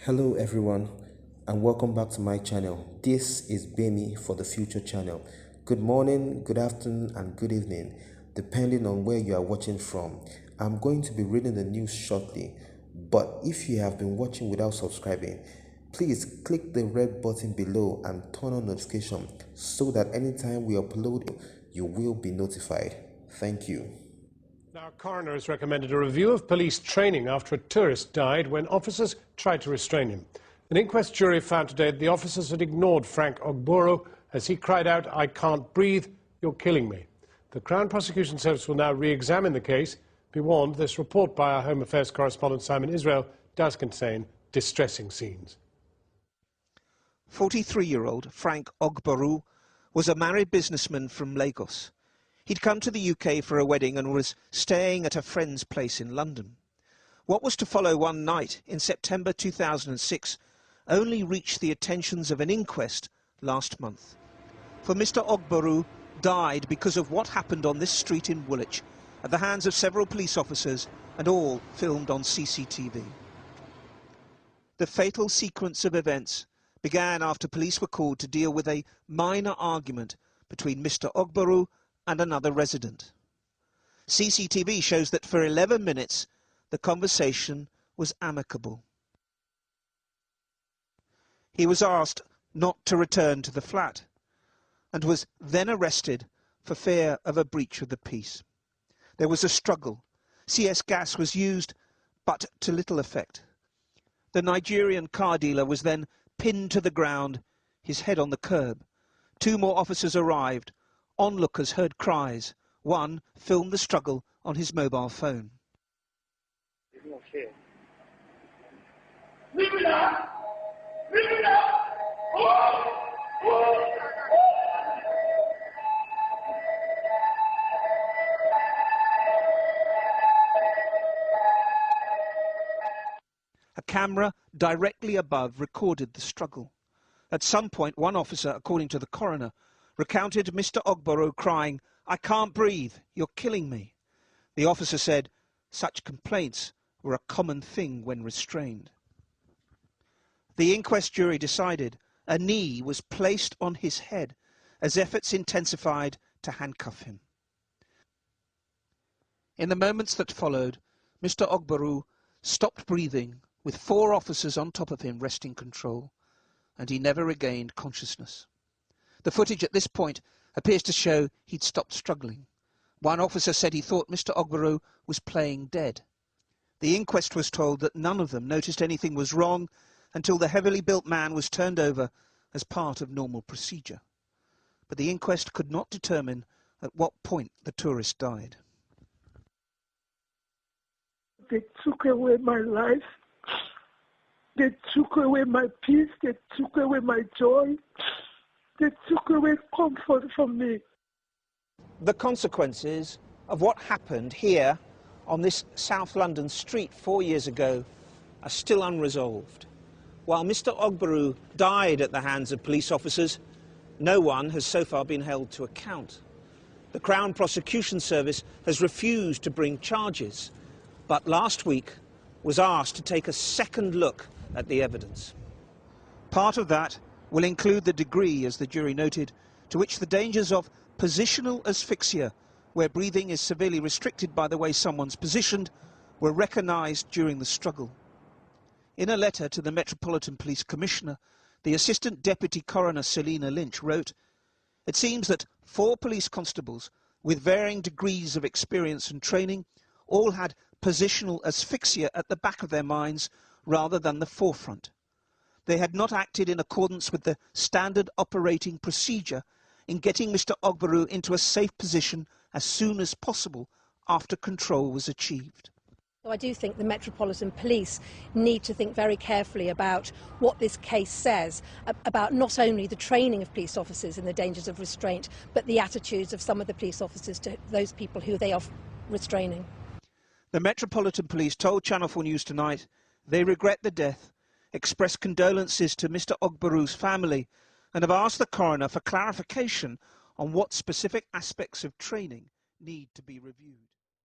Hello everyone and welcome back to my channel. This is Bemi for the Future channel. Good morning, good afternoon and good evening depending on where you are watching from. I'm going to be reading the news shortly, but if you have been watching without subscribing, please click the red button below and turn on notification so that anytime we upload you will be notified. Thank you. Now, coroner has recommended a review of police training after a tourist died when officers tried to restrain him. An inquest jury found today that the officers had ignored Frank Ogboro as he cried out, "I can't breathe, you're killing me." The Crown Prosecution Service will now re-examine the case. Be warned, this report by our Home Affairs correspondent Simon Israel does contain distressing scenes. 43-year-old Frank Ogboro was a married businessman from Lagos. He'd come to the UK for a wedding and was staying at a friend's place in London. What was to follow one night in September 2006 only reached the attentions of an inquest last month. For Mr. Ogboro died because of what happened on this street in Woolwich at the hands of several police officers, and all filmed on CCTV. The fatal sequence of events began after police were called to deal with a minor argument between Mr. Ogboro and another resident. CCTV shows that for 11 minutes the conversation was amicable. He was asked not to return to the flat and was then arrested for fear of a breach of the peace. There was a struggle. CS gas was used, but to little effect. The Nigerian car dealer was then pinned to the ground, his head on the curb. Two more officers arrived. Onlookers heard cries. One filmed the struggle on his mobile phone. Leave it up! Leave it up! Oh! Oh! A camera directly above recorded the struggle. At some point, one officer, according to the coroner, recounted Mr. Ogboro crying, "I can't breathe, you're killing me." The officer said such complaints were a common thing when restrained. The inquest jury decided a knee was placed on his head as efforts intensified to handcuff him. In the moments that followed, Mr. Ogboro stopped breathing with 4 officers on top of him wresting control, and he never regained consciousness. The footage at this point appears to show he'd stopped struggling. One officer said he thought Mr. Ogboro was playing dead. The inquest was told that none of them noticed anything was wrong until the heavily built man was turned over as part of normal procedure. But the inquest could not determine at what point the tourist died. They took away my life. They took away my peace. They took away my joy. They took away comfort from me. The consequences of what happened here on this South London street 4 years ago are still unresolved. While Mr. Ogboro died at the hands of police officers, no one has so far been held to account. The Crown Prosecution Service has refused to bring charges, but last week was asked to take a second look at the evidence. Part of that will include the degree, as the jury noted, to which the dangers of positional asphyxia, where breathing is severely restricted by the way someone's positioned, were recognised during the struggle. In a letter to the Metropolitan Police Commissioner, the Assistant Deputy Coroner Selina Lynch wrote, "It seems that 4 police constables with varying degrees of experience and training all had positional asphyxia at the back of their minds rather than the forefront. They had not acted in accordance with the standard operating procedure in getting Mr. Ogboro into a safe position as soon as possible after control was achieved." So I do think the Metropolitan Police need to think very carefully about what this case says about not only the training of police officers in the dangers of restraint, but the attitudes of some of the police officers to those people who they are restraining. The Metropolitan Police told Channel 4 News tonight they regret the death, express condolences to Mr. Ogboro's family, and have asked the coroner for clarification on what specific aspects of training need to be reviewed.